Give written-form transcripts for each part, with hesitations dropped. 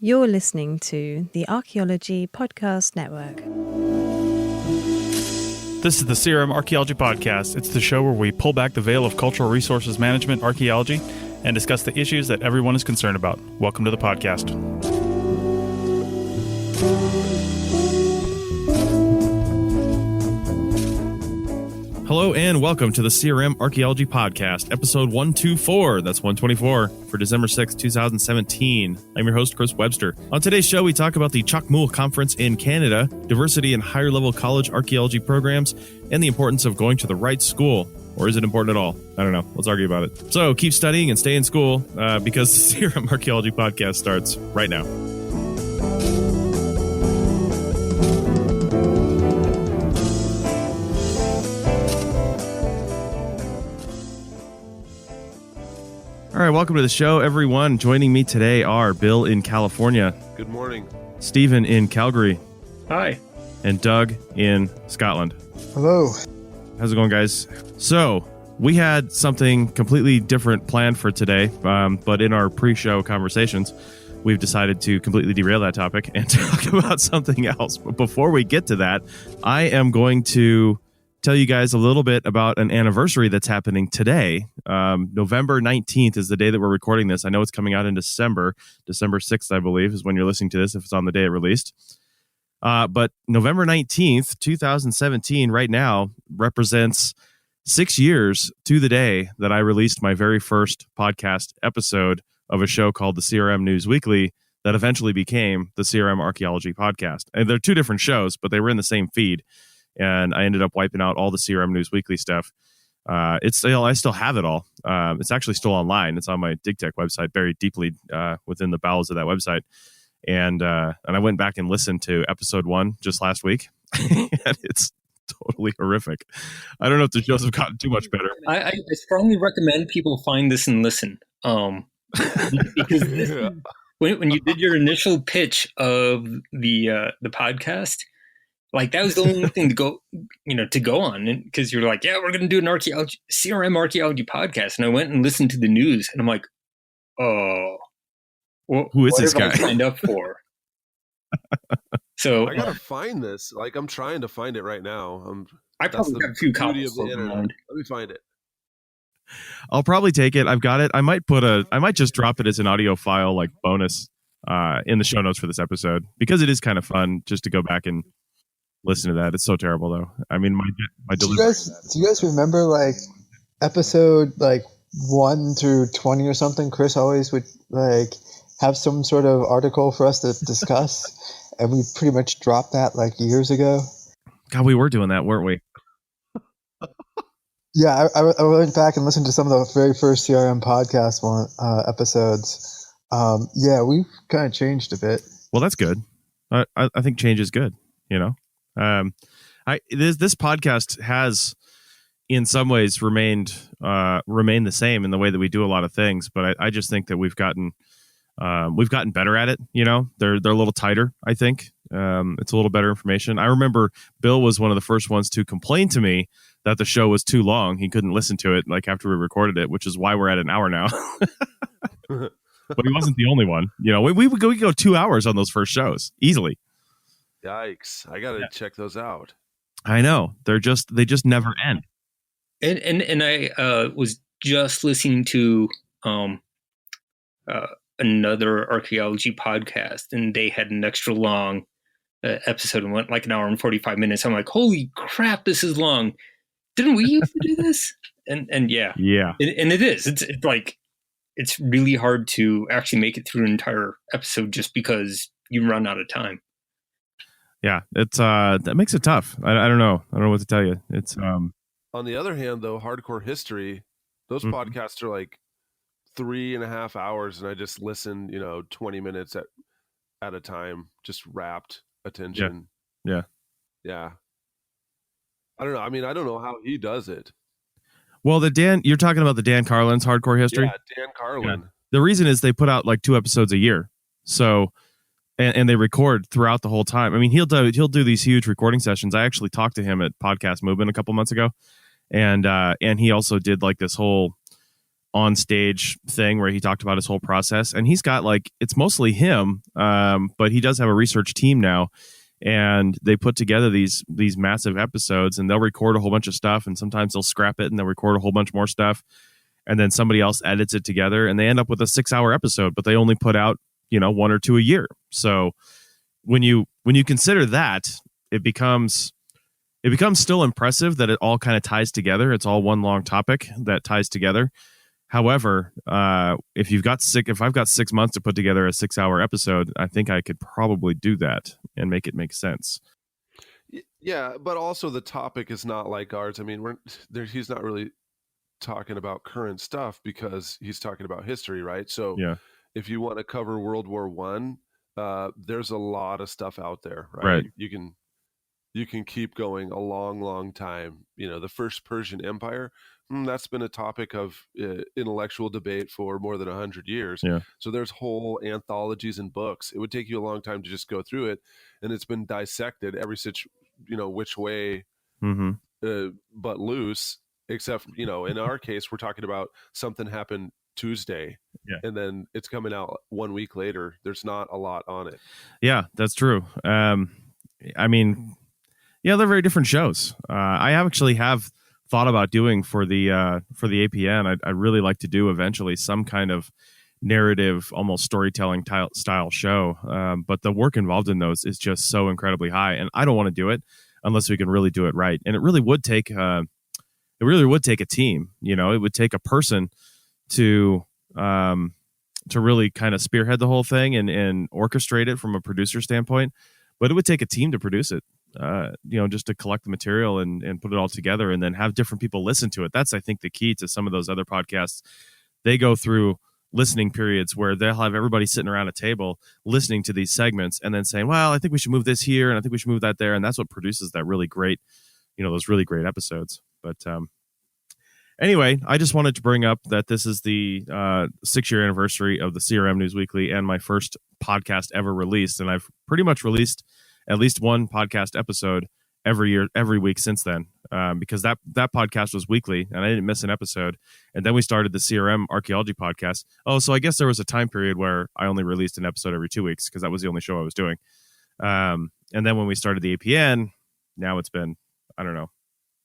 You're listening to the Archaeology Podcast Network. This is the CRM Archaeology Podcast. It's the show where we pull back the veil of cultural resources management, archaeology, and discuss the issues that everyone is concerned about. Welcome to the podcast. Hello and welcome to the CRM Archaeology Podcast, episode 124. That's 124 for December 6th, 2017. I'm your host, Chris Webster. On today's show, we talk about the Chacmool Conference in Canada, diversity in higher level college archaeology programs, and the importance of going to the right school. Or is it important at all? I don't know. Let's argue about it. So keep studying and stay in school because the CRM Archaeology Podcast starts right now. All right, welcome to the show, everyone. Joining me today are Bill in California. Good morning. Stephen in Calgary. Hi. And Doug in Scotland. Hello. How's it going, guys? So, we had something completely different planned for today, but in our pre-show conversations, we've decided to completely derail that topic and talk about something else. But before we get to that, I am going to tell you guys a little bit about an anniversary that's happening today. November 19th is the day that we're recording this. I know it's coming out in December. December 6th, I believe, is when you're listening to this, if it's on the day it released. But November 19th, 2017, right now, represents 6 years to the day that I released my very first podcast episode of a show called the CRM News Weekly that eventually became the CRM Archaeology Podcast. And they're two different shows, but they were in the same feed. And I ended up wiping out all the CRM News Weekly stuff. I still have it all. It's actually still online. It's on my DigTech website, buried deeply within the bowels of that website. And I went back and listened to episode 1 just last week, and it's totally horrific. I don't know if the shows have gotten too much better. I strongly recommend people find this and listen. Because when you did your initial pitch of the podcast, like that was the only thing to go on, because you're like, yeah, we're going to do an CRM archaeology podcast. And I went and listened to the news, and I'm like, oh, who is this guy? I signed up for. So I gotta find this. Like, I'm trying to find it right now. I probably got a few copies of the internet. Let me find it. I'll probably take it. I've got it. I might just drop it as an audio file, like bonus, in the show notes for this episode, because it is kind of fun just to go back and listen to that. It's so terrible, though. I mean, my delivery. Do you guys remember like episode like 1 through 20 or something? Chris always would like have some sort of article for us to discuss, and we pretty much dropped that like years ago. God, we were doing that, weren't we? Yeah, I went back and listened to some of the very first CRM podcast episodes. Yeah, we've kind of changed a bit. Well, that's good. I think change is good. You know. This podcast has, in some ways, remained the same in the way that we do a lot of things, but I just think that we've gotten better at it. You know, they're a little tighter. I think it's a little better information. I remember Bill was one of the first ones to complain to me that the show was too long. He couldn't listen to it like after we recorded it, which is why we're at an hour now. But he wasn't the only one. You know, we would go 2 hours on those first shows easily. Yikes! I gotta check those out. I know they just never end. And I was just listening to another archaeology podcast, and they had an extra long episode and went like an hour and 45 minutes. I'm like, holy crap, this is long. Didn't we used to do this? And yeah. And it is. It's like it's really hard to actually make it through an entire episode just because you run out of time. Yeah, it's that makes it tough. I don't know. I don't know what to tell you. It's on the other hand, though, Hardcore History, those podcasts are like 3.5 hours, and I just listen, 20 minutes at a time, just rapt attention. Yeah. I don't know. I mean, I don't know how he does it. Well, you're talking about the Dan Carlin's Hardcore History? Yeah, Dan Carlin. Yeah. The reason is they put out like 2 episodes a year. So and they record throughout the whole time. I mean, he'll do these huge recording sessions. I actually talked to him at Podcast Movement a couple months ago, and he also did like this whole on stage thing where he talked about his whole process. And he's got like, it's mostly him, but he does have a research team now. And they put together these massive episodes, and they'll record a whole bunch of stuff, and sometimes they'll scrap it and they'll record a whole bunch more stuff, and then somebody else edits it together, and they end up with a 6-hour episode, but they only put out, 1 or 2 a year. So when you consider that, it becomes still impressive that it all kind of ties together. It's all one long topic that ties together. However, if I've got 6 months to put together a 6-hour episode, I think I could probably do that and make it make sense. Yeah, but also the topic is not like ours. I mean, he's not really talking about current stuff because he's talking about history, right? So Yeah. if you want to cover World War One, there's a lot of stuff out there, right? You can keep going a long, long time. The first Persian Empire, that's been a topic of intellectual debate for more than 100 years. Yeah. So there's whole anthologies and books. It would take you a long time to just go through it, and it's been dissected every which way, but loose. Except in our case, we're talking about something happened Tuesday, and then it's coming out 1 week later. There's not a lot on it. Yeah, that's true. I mean, yeah, they're very different shows. I actually have thought about doing for the APN. I'd really like to do eventually some kind of narrative, almost storytelling style show. But the work involved in those is just so incredibly high, and I don't want to do it unless we can really do it right. And it really would take a team. It would take a person to really kind of spearhead the whole thing and orchestrate it from a producer standpoint. But it would take a team to produce it. Just to collect the material and put it all together and then have different people listen to it. That's, I think, the key to some of those other podcasts. They go through listening periods where they'll have everybody sitting around a table listening to these segments and then saying, well, I think we should move this here and I think we should move that there. And that's what produces that really great, those really great episodes. But anyway, I just wanted to bring up that this is the 6-year anniversary of the CRM News Weekly and my first podcast ever released. And I've pretty much released at least one podcast episode every week since then, because that podcast was weekly and I didn't miss an episode. And then we started the CRM Archaeology podcast. Oh, so I guess there was a time period where I only released an episode every 2 weeks because that was the only show I was doing. And then when we started the APN, now it's been, I don't know,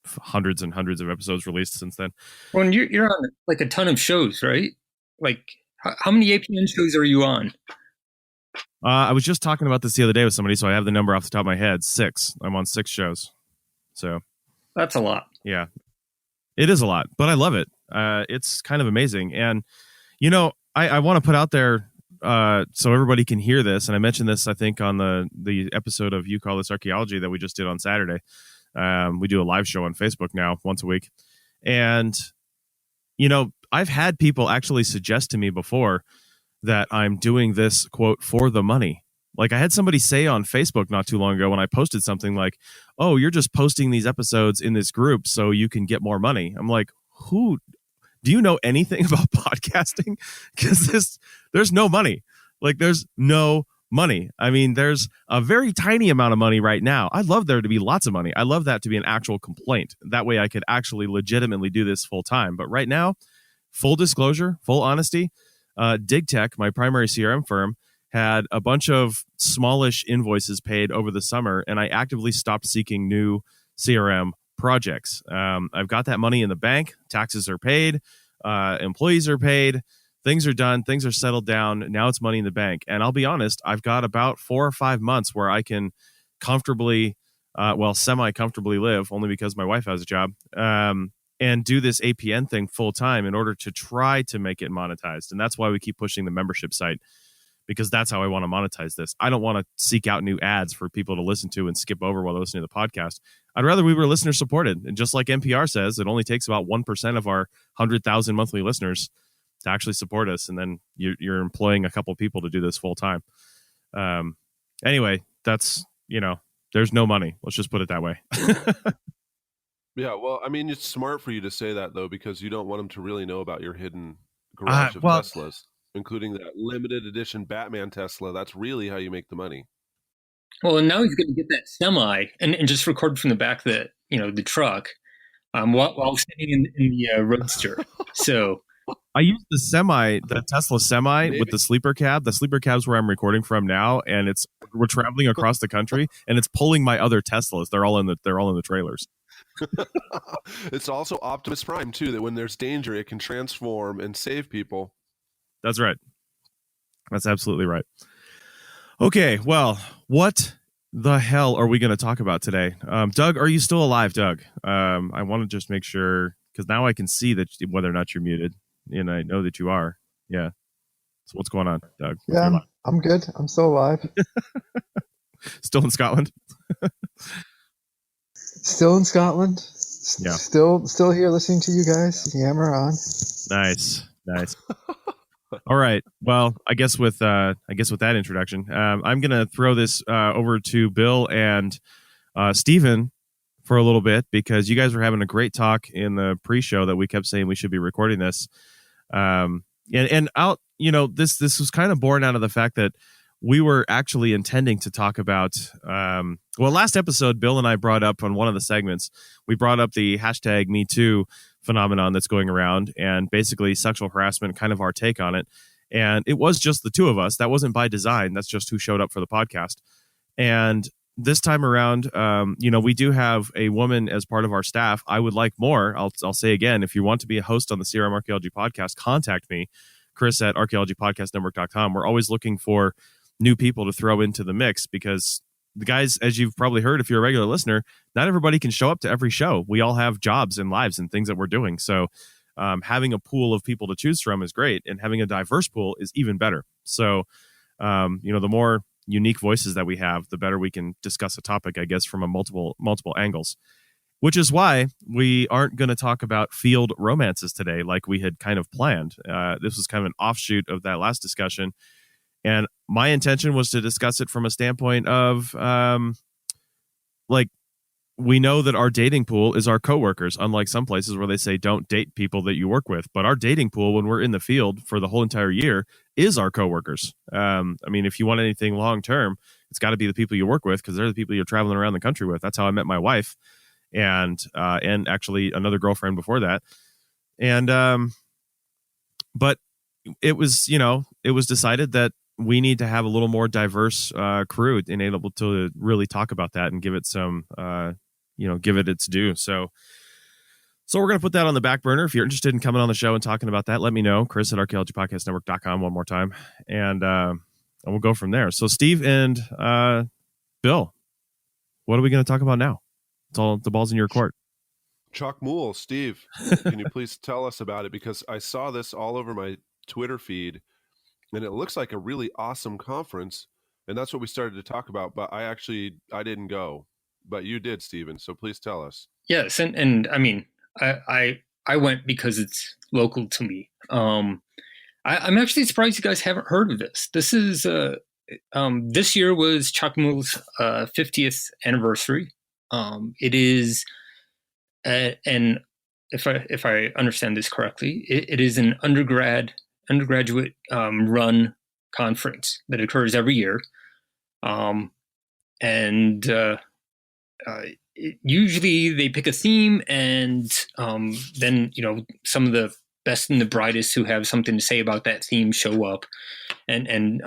hundreds and hundreds of episodes released since then. Well, and you're on like a ton of shows, right? Like how many APN shows are you on? I was just talking about this the other day with somebody, so I have the number off the top of my head. 6. I'm on 6 shows. So that's a lot. Yeah, it is a lot, but I love it. It's kind of amazing. And, I want to put out there so everybody can hear this. And I mentioned this, I think, on the episode of You Call This Archaeology that we just did on Saturday. We do a live show on Facebook now once a week. And, I've had people actually suggest to me before that I'm doing this, quote, for the money. Like I had somebody say on Facebook not too long ago when I posted something like, oh, you're just posting these episodes in this group so you can get more money. I'm like, do you know anything about podcasting? Because there's no money. Like there's no money. I mean, there's a very tiny amount of money right now. I'd love there to be lots of money. I love that to be an actual complaint. That way I could actually legitimately do this full time. But right now, full disclosure, full honesty, DigTech, my primary CRM firm, had a bunch of smallish invoices paid over the summer, and I actively stopped seeking new CRM projects. I've got that money in the bank. Taxes are paid. Employees are paid. Things are done. Things are settled down. Now it's money in the bank. And I'll be honest, I've got about 4 or 5 months where I can comfortably, semi-comfortably live, only because my wife has a job, and do this APN thing full time in order to try to make it monetized. And that's why we keep pushing the membership site, because that's how I want to monetize this. I don't want to seek out new ads for people to listen to and skip over while they're listening to the podcast. I'd rather we were listener supported. And just like NPR says, it only takes about 1% of our 100,000 monthly listeners to actually support us. And then you're employing a couple people to do this full time. Anyway, that's, there's no money. Let's just put it that way. Yeah, well, I mean, it's smart for you to say that, though, because you don't want them to really know about your hidden garage of Teslas, including that limited edition Batman Tesla. That's really how you make the money. Well, and now he's going to get that semi and just record from the back of the truck while sitting in the Roadster. So I use the Tesla Semi with the sleeper cab. The sleeper cab's where I'm recording from now, and we're traveling across the country, and it's pulling my other Teslas. They're all in the trailers. It's also Optimus Prime too, that when there's danger, it can transform and save people. That's right. That's absolutely right. Okay, well, what the hell are we going to talk about today? Doug, are you still alive, Doug? I want to just make sure, because now I can see that whether or not you're muted, and I know that you are. Yeah. So what's going on, Doug? Yeah, I'm good. I'm still alive. Still in Scotland? Still in Scotland. Yeah. Still here listening to you guys yammer on. Nice. All right. Well, I guess with that introduction, I'm going to throw this over to Bill and Stephen for a little bit, because you guys were having a great talk in the pre-show that we kept saying we should be recording this. This was kind of born out of the fact that we were actually intending to talk about, last episode, Bill and I brought up on one of the segments, we brought up the hashtag #MeToo phenomenon that's going around, and basically sexual harassment, kind of our take on it. And it was just the two of us. That wasn't by design. That's just who showed up for the podcast. And this time around, we do have a woman as part of our staff. I would like more. I'll say again, if you want to be a host on the CRM Archaeology podcast, contact me, Chris at archaeologypodcastnetwork.com. We're always looking for new people to throw into the mix, because the guys, as you've probably heard, if you're a regular listener, not everybody can show up to every show. We all have jobs and lives and things that we're doing. So having a pool of people to choose from is great, and having a diverse pool is even better. So, the more unique voices that we have, the better we can discuss a topic, I guess, from a multiple angles, which is why we aren't going to talk about field romances today like we had kind of planned. This was kind of an offshoot of that last discussion. And my intention was to discuss it from a standpoint of, we know that our dating pool is our coworkers, unlike some places where they say don't date people that you work with. But our dating pool, when we're in the field for the whole entire year, is our coworkers. If you want anything long term, it's got to be the people you work with, because they're the people you're traveling around the country with. That's how I met my wife, and actually another girlfriend before that. And but it was decided that we need to have a little more diverse crew and able to really talk about that and give it some, give it its due. So we're going to put that on the back burner. If you're interested in coming on the show and talking about that, let me know. Chris at archaeologypodcastnetwork.com one more time. And we'll go from there. So Steve and Bill, what are we going to talk about now? It's all, the ball's in your court. Chacmool, Steve, can you please tell us about it? Because I saw this all over my Twitter feed, and it looks like a really awesome conference, and that's what we started to talk about. But I didn't go, but you did, Stephen. So please tell us. Yes, and I mean, I went because it's local to me. I'm actually surprised you guys haven't heard of this. This is this year was Chacmool's 50th anniversary. It is, and if I understand this correctly, it is an undergraduate run conference that occurs every year. Usually they pick a theme, and then, some of the best and the brightest who have something to say about that theme show up and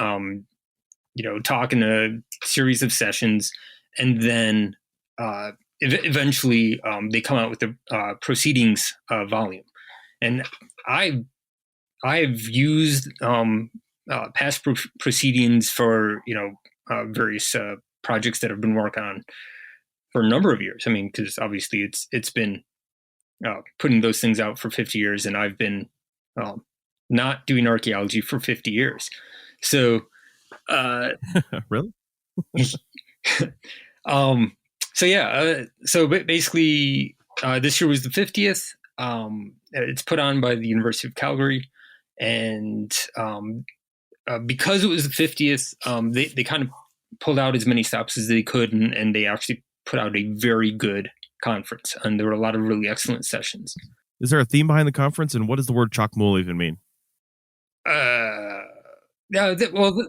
talk in a series of sessions. And then eventually they come out with the proceedings volume. And I've used past proceedings for various projects that I've been working on for a number of years. I mean, because obviously it's been putting those things out for 50 years, and I've been not doing archaeology for 50 years. So really? So basically this year was the 50th. It's put on by the University of Calgary. And because it was the 50th, they kind of pulled out as many stops as they could, and they actually put out a very good conference. And there were a lot of really excellent sessions. Is there a theme behind the conference, and what does the word Chacmool even mean? The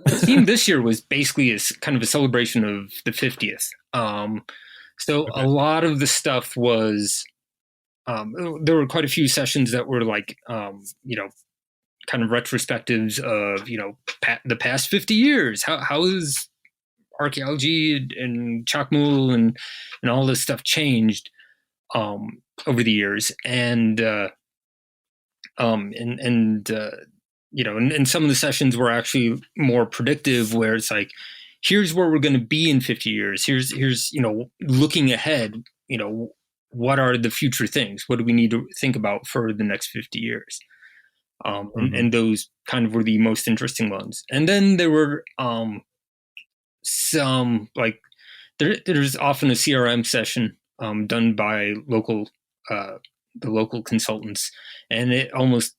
theme this year was basically kind of a celebration of the 50th. Okay. A lot of the stuff was, there were quite a few sessions that were like, kind of retrospectives of, the past 50 years. How is archaeology and Chacmool and all this stuff changed over the years? And some of the sessions were actually more predictive, where it's like, here's where we're going to be in 50 years. Here's looking ahead, what are the future things? What do we need to think about for the next 50 years? And those kind of were the most interesting ones. And then there were some, like, there's often a CRM session done by the local consultants, and it almost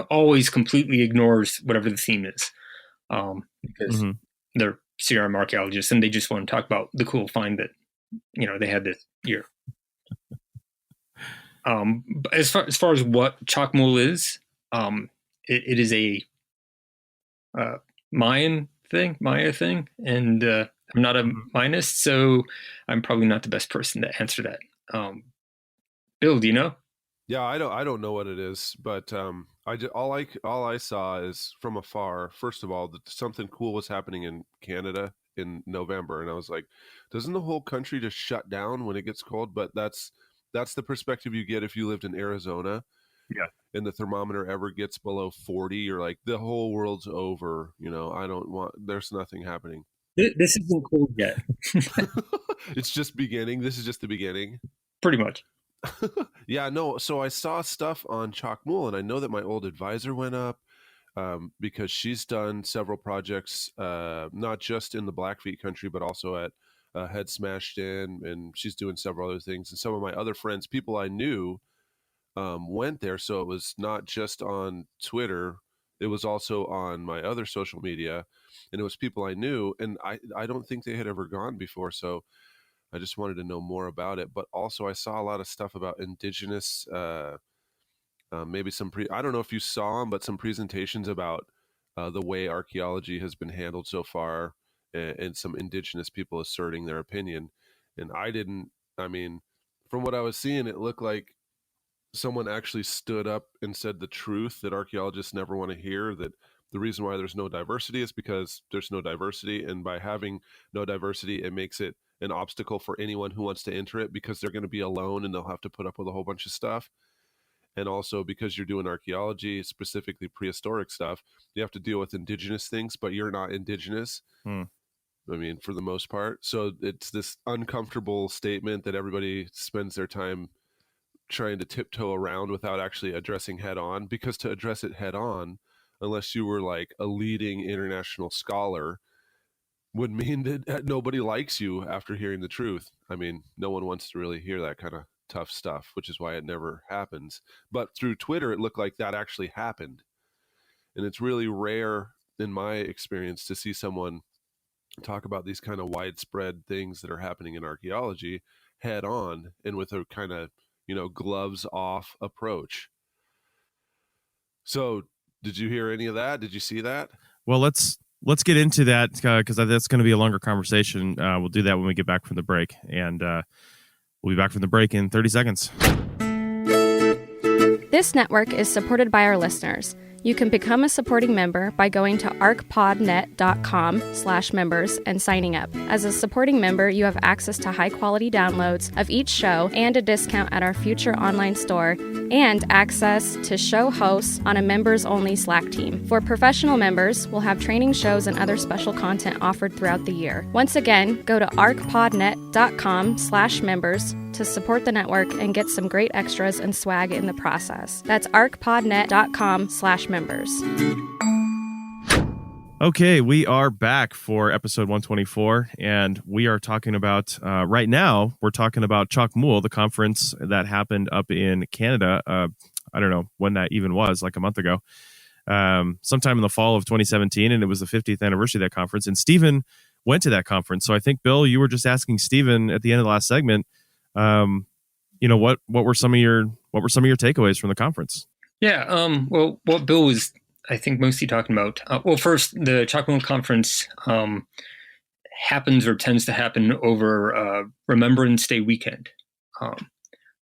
always completely ignores whatever the theme is, because they're CRM archaeologists and they just want to talk about the cool find that they had this year. As far as what Chacmool is, it is a Maya thing, and I'm not a Mayanist, so I'm probably not the best person to answer that. Bill, do you know? Yeah, I don't know what it is, but all I saw is from afar. First of all, that something cool was happening in Canada in November, and I was like, doesn't the whole country just shut down when it gets cold? But that's the perspective you get if you lived in Arizona. Yeah. And the thermometer ever gets below 40, you're like, the whole world's over. There's nothing happening. This isn't cold yet. It's just beginning. This is just the beginning. Pretty much. Yeah, no. So I saw stuff on Chacmool, and I know that my old advisor went up because she's done several projects, not just in the Blackfeet country, but also at Head Smashed In, and she's doing several other things. And some of my other friends, people I knew, went there. So it was not just on Twitter, it was also on my other social media, and it was people I knew, and I don't think they had ever gone before. So I just wanted to know more about it. But also I saw a lot of stuff about indigenous, maybe I don't know if you saw them, but some presentations about the way archaeology has been handled so far, and some indigenous people asserting their opinion. And from what I was seeing, it looked like someone actually stood up and said the truth that archaeologists never want to hear, that the reason why there's no diversity is because there's no diversity. And by having no diversity, it makes it an obstacle for anyone who wants to enter it, because they're going to be alone and they'll have to put up with a whole bunch of stuff. And also because you're doing archaeology, specifically prehistoric stuff, you have to deal with indigenous things, but you're not indigenous. For the most part. So it's this uncomfortable statement that everybody spends their time trying to tiptoe around without actually addressing head on, because to address it head on, unless you were like a leading international scholar, would mean that nobody likes you after hearing the truth. No one wants to really hear that kind of tough stuff, which is why it never happens. But through Twitter, it looked like that actually happened. And it's really rare in my experience to see someone talk about these kind of widespread things that are happening in archaeology head on, and with a kind of gloves off approach. So did you hear any of that? Did you see that? Well, let's get into that, because that's going to be a longer conversation. We'll do that when we get back from the break, and we'll be back from the break in 30 seconds. This network is supported by our listeners. You can become a supporting member by going to arcpodnet.com/members and signing up. As a supporting member, you have access to high-quality downloads of each show and a discount at our future online store, and access to show hosts on a members-only Slack team. For professional members, we'll have training shows and other special content offered throughout the year. Once again, go to arcpodnet.com/members to support the network and get some great extras and swag in the process. That's arcpodnet.com/members. Okay, we are back for episode 124, and we are talking about, right now, we're talking about Chacmool, the conference that happened up in Canada. I don't know when that even was, like a month ago, sometime in the fall of 2017, and it was the 50th anniversary of that conference. And Stephen went to that conference. So I think, Bill, you were just asking Stephen at the end of the last segment, what were some of your takeaways from the conference? Yeah. Well, what Bill was, I think, mostly talking about. First, the Chacmool conference happens or tends to happen over Remembrance Day weekend.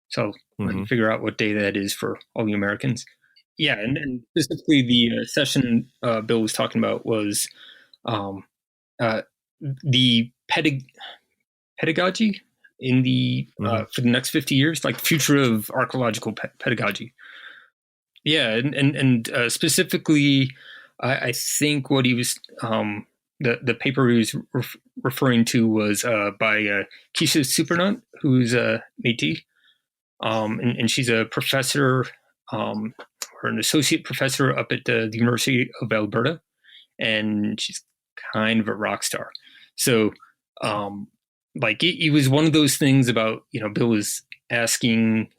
So let me figure out what day that is for all the Americans. Yeah, and specifically the session Bill was talking about was um, the pedagogy in the for the next 50 years, like the future of archaeological pedagogy. Yeah, and specifically, I think what he was the paper he was referring to was by Keisha Supernant, who's a Métis, and she's a professor or an associate professor up at the University of Alberta, and she's kind of a rock star. So, like it was one of those things about Bill was asking,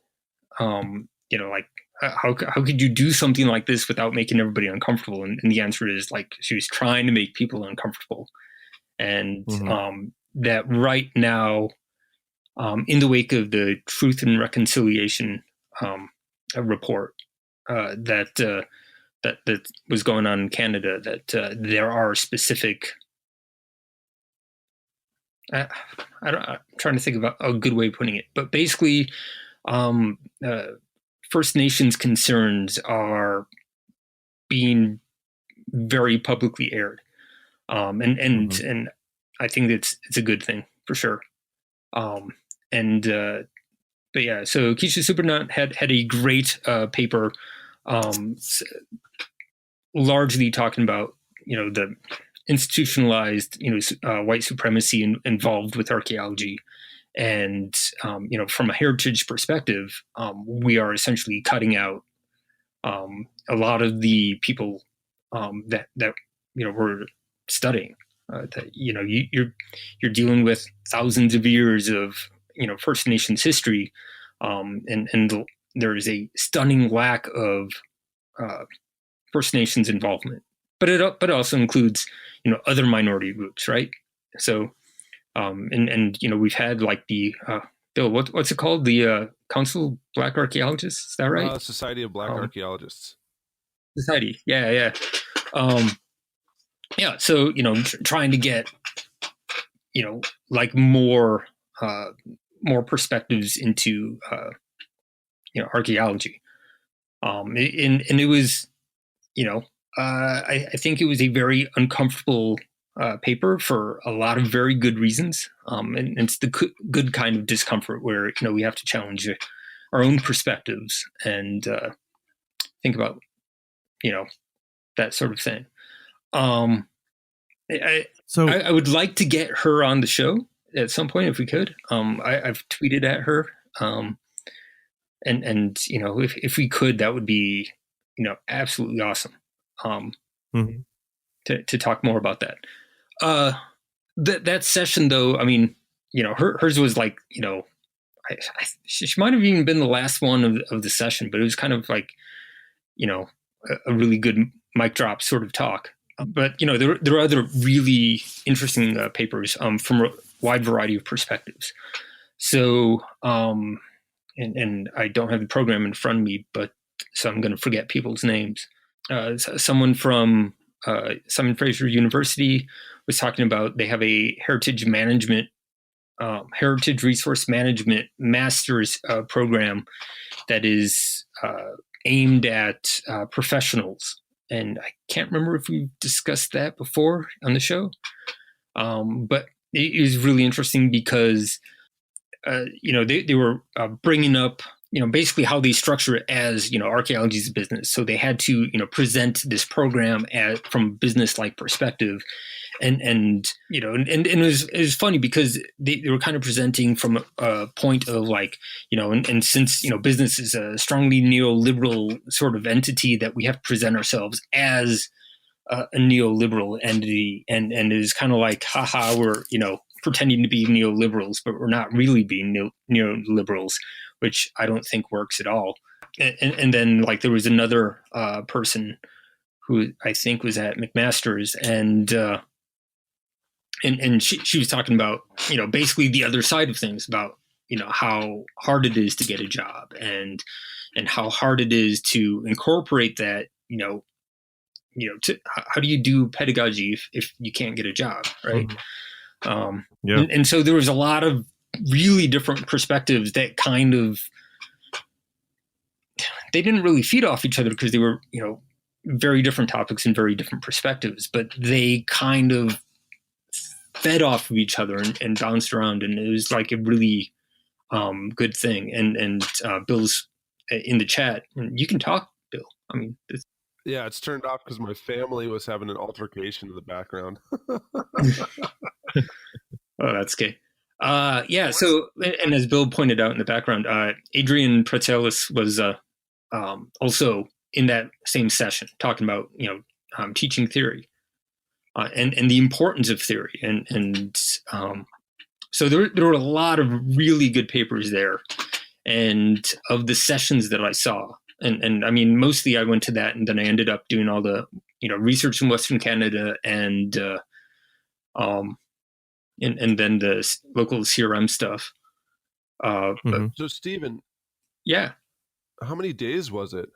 like how could you do something like this without making everybody uncomfortable? And the answer is like she was trying to make people uncomfortable, and that right now, in the wake of the Truth and Reconciliation report that was going on in Canada, that there are specific. I'm trying to think about a good way of putting it, but basically, First Nations concerns are being very publicly aired, and I think it's a good thing for sure. But yeah, so Keisha Supernant had a great paper, largely talking about the institutionalized white supremacy involved with archaeology. And from a heritage perspective, we are essentially cutting out a lot of the people that we're studying. That you're dealing with thousands of years of First Nations history, and there is a stunning lack of First Nations involvement. But it also includes other minority groups, right? So. And we've had like the Bill, what's it called? The Council of Black Archaeologists, is that right? Society of Black Archaeologists. Society, yeah. Yeah, so trying to get like more perspectives into archaeology, and it was I think it was a very uncomfortable paper for a lot of very good reasons, and it's the good kind of discomfort where we have to challenge our own perspectives and think about that sort of thing. I would like to get her on the show at some point if we could. I've tweeted at her, and if we could, that would be absolutely awesome. To talk more about that. That session though, I mean, hers was like, she might have even been the last one of the session, but it was kind of like, a really good mic drop sort of talk. But, there are other really interesting papers from a wide variety of perspectives. So, and I don't have the program in front of me, but so I'm going to forget people's names. Someone from Simon Fraser University was talking about they have a heritage resource management master's program that is aimed at professionals. And I can't remember if we've discussed that before on the show, but it was really interesting because they were bringing up basically how they structure it as archaeology is a business. So they had to present this program from a business-like perspective, and it was funny because they were kind of presenting from a point of like and since business is a strongly neoliberal sort of entity, that we have to present ourselves as a neoliberal entity, and it is kind of like haha, we're pretending to be neoliberals, but we're not really being neoliberals, which I don't think works at all. And then like there was another person who I think was at McMaster's, and she was talking about basically the other side of things, about how hard it is to get a job, and how hard it is to incorporate that how do you do pedagogy if you can't get a job, right? And so there was a lot of really different perspectives that kind of they didn't really feed off each other because they were, very different topics and very different perspectives, but they kind of fed off of each other and bounced around, and it was like a really good thing. And Bill's in the chat, and you can talk, Bill. I mean, yeah, it's turned off because my family was having an altercation in the background. Oh, that's gay. Yeah. So, and as Bill pointed out in the background, Adrian Pretzelis was also in that same session talking about teaching theory and the importance of theory, and so there were a lot of really good papers there, and of the sessions that I saw, and I mean mostly I went to that, and then I ended up doing all the research in Western Canada and then the local CRM stuff. So Stephen, yeah, how many days was it?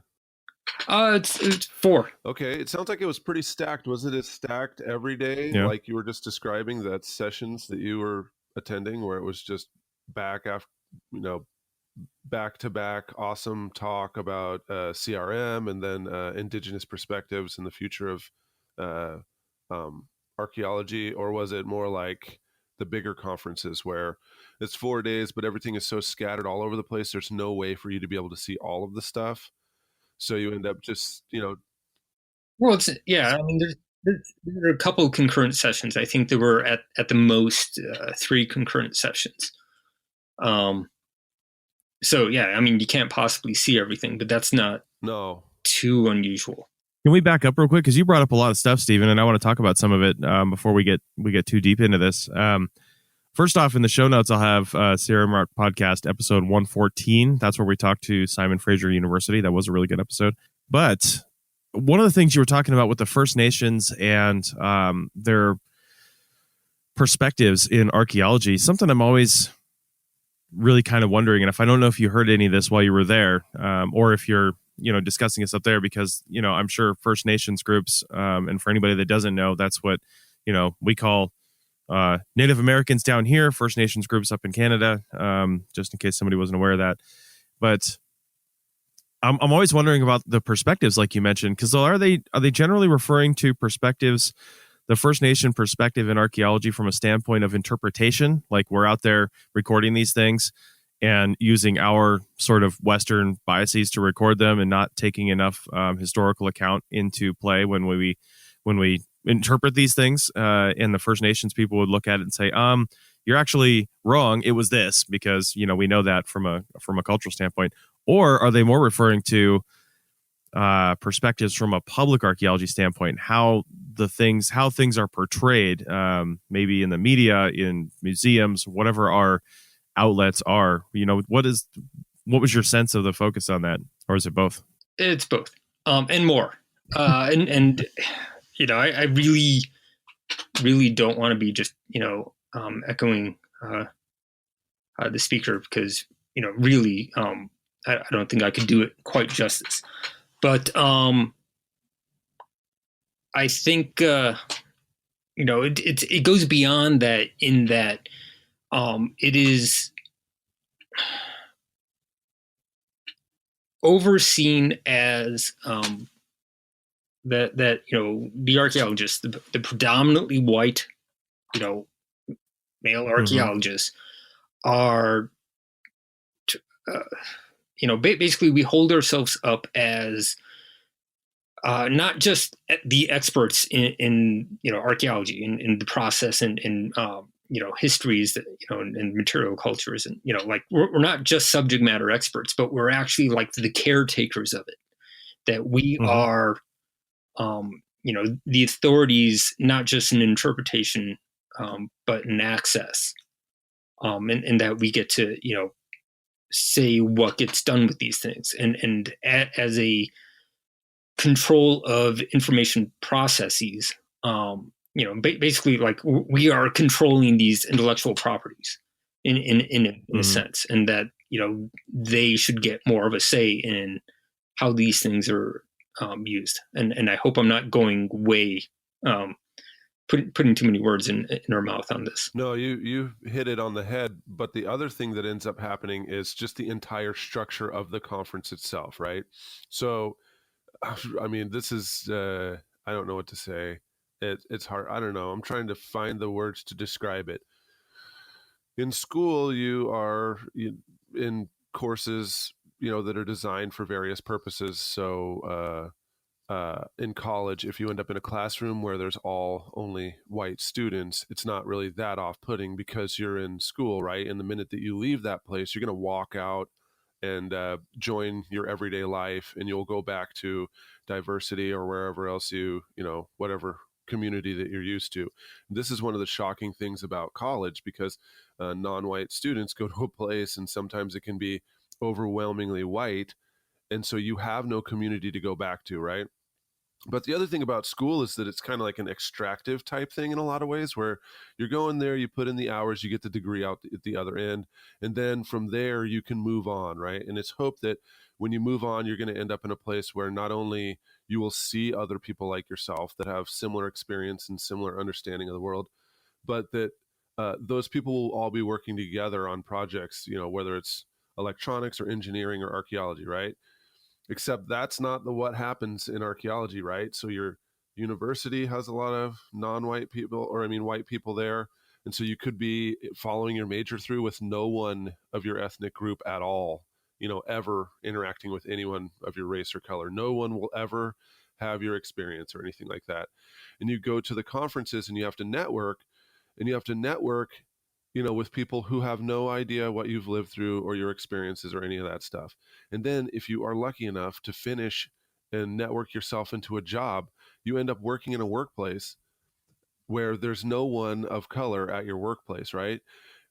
It's 4. Okay, it sounds like it was pretty stacked. Was it as stacked every day, like you were just describing that sessions that you were attending, where it was just back to back awesome talk about CRM and then indigenous perspectives and the future of archaeology, or was it more like the bigger conferences where it's 4 days, but everything is so scattered all over the place, there's no way for you to be able to see all of the stuff? So you end up just, Well, I mean, there are a couple of concurrent sessions. I think there were at the most 3 concurrent sessions. So yeah, I mean, you can't possibly see everything, but that's not too unusual. Can we back up real quick? Because you brought up a lot of stuff, Stephen, and I want to talk about some of it before we get too deep into this. First off, in the show notes, I'll have CRM Art Podcast episode 114. That's where we talked to Simon Fraser University. That was a really good episode. But one of the things you were talking about with the First Nations and their perspectives in archaeology, something I'm always really kind of wondering, and if I don't know if you heard any of this while you were there, or if you're discussing this up there, because I'm sure First Nations groups, and for anybody that doesn't know, that's what we call Native Americans down here, First Nations groups up in Canada, just in case somebody wasn't aware of that. But I'm always wondering about the perspectives, like you mentioned, because are they generally referring to perspectives, the First Nation perspective in archaeology from a standpoint of interpretation, like we're out there recording these things and using our sort of Western biases to record them and not taking enough historical account into play when we interpret these things, and the First Nations people would look at it and say, you're actually wrong. It was this, because, we know that from a cultural standpoint. Or are they more referring to perspectives from a public archaeology standpoint, how things are portrayed, maybe in the media, in museums, whatever our outlets are? What was your sense of the focus on that? Or is it both? It's both, and more. And I really, really don't want to be just, echoing the speaker, because, really, I don't think I could do it quite justice. But I think, it goes beyond that, in that it is overseen as that the archaeologists, the predominantly white, male archaeologists, are, basically we hold ourselves up as not just the experts in archaeology, in the process, and in histories that, and material cultures, and like we're not just subject matter experts, but we're actually like the caretakers of it, that we are the authorities, not just in interpretation, but in access, and that we get to say what gets done with these things, and as a control of information processes, basically, like we are controlling these intellectual properties in a sense, and that they should get more of a say in how these things are used. And I hope I'm not going way putting too many words in our mouth on this. No, you hit it on the head. But the other thing that ends up happening is just the entire structure of the conference itself, right? So, I mean, this is I don't know what to say. It's hard. I don't know. I'm trying to find the words to describe it. In school, you are in courses, that are designed for various purposes. So, in college, if you end up in a classroom where there's only white students, it's not really that off-putting because you're in school, right? And the minute that you leave that place, you're going to walk out and join your everyday life, and you'll go back to diversity or wherever else whatever community that you're used to. This is one of the shocking things about college, because non-white students go to a place and sometimes it can be overwhelmingly white, and so you have no community to go back to, right? But the other thing about school is that it's kind of like an extractive type thing in a lot of ways, where you're going there, you put in the hours, you get the degree out at the other end, and then from there you can move on, right? And it's hoped that when you move on, you're going to end up in a place where not only you will see other people like yourself that have similar experience and similar understanding of the world, but that those people will all be working together on projects, whether it's electronics or engineering or archaeology, right? Except that's not what happens in archaeology, right? So your university has a lot of non-white people, white people there. And so you could be following your major through with no one of your ethnic group at all, ever interacting with anyone of your race or color. No one will ever have your experience or anything like that. And you go to the conferences and you have to network, with people who have no idea what you've lived through or your experiences or any of that stuff. And then if you are lucky enough to finish and network yourself into a job, you end up working in a workplace where there's no one of color at your workplace, right?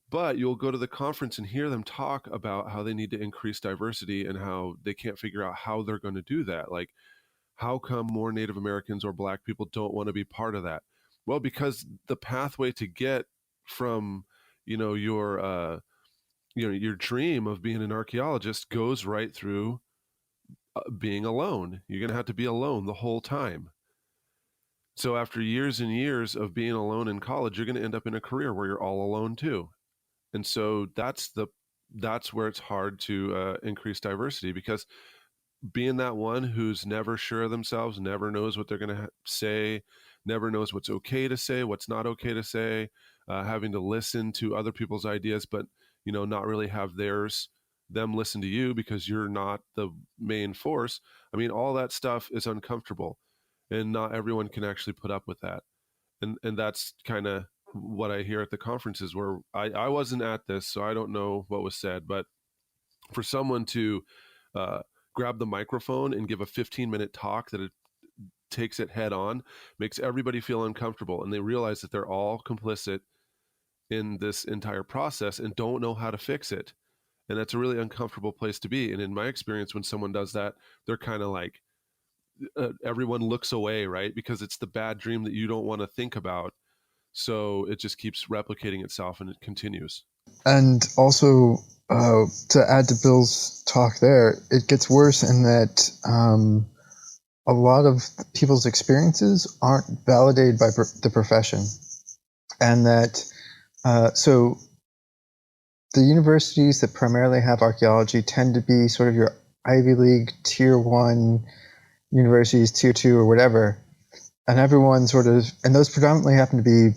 But you'll go to the conference and hear them talk about how they need to increase diversity and how they can't figure out how they're going to do that. Like, how come more Native Americans or Black people don't want to be part of that? Well, because the pathway to get from your dream of being an archaeologist goes right through being alone. You're going to have to be alone the whole time. So after years and years of being alone in college, you're going to end up in a career where you're all alone too. And so that's where it's hard to increase diversity, because being that one who's never sure of themselves, never knows what they're going to say, never knows what's okay to say, what's not okay to say, having to listen to other people's ideas, but not really have them listen to you because you're not the main force. I mean, all that stuff is uncomfortable, and not everyone can actually put up with that. And that's kind of what I hear at the conferences, where I wasn't at this, so I don't know what was said, but for someone to grab the microphone and give a 15-minute talk that it takes it head on, makes everybody feel uncomfortable, and they realize that they're all complicit in this entire process and don't know how to fix it. And that's a really uncomfortable place to be. And in my experience, when someone does that, they're kind of like, everyone looks away, right? Because it's the bad dream that you don't want to think about. So it just keeps replicating itself, and it continues. And also, to add to Bill's talk there, it gets worse in that a lot of people's experiences aren't validated by the profession. And that, so the universities that primarily have archaeology tend to be sort of your Ivy League Tier 1 universities, Tier 2 or whatever. And everyone sort of, and those predominantly happen to be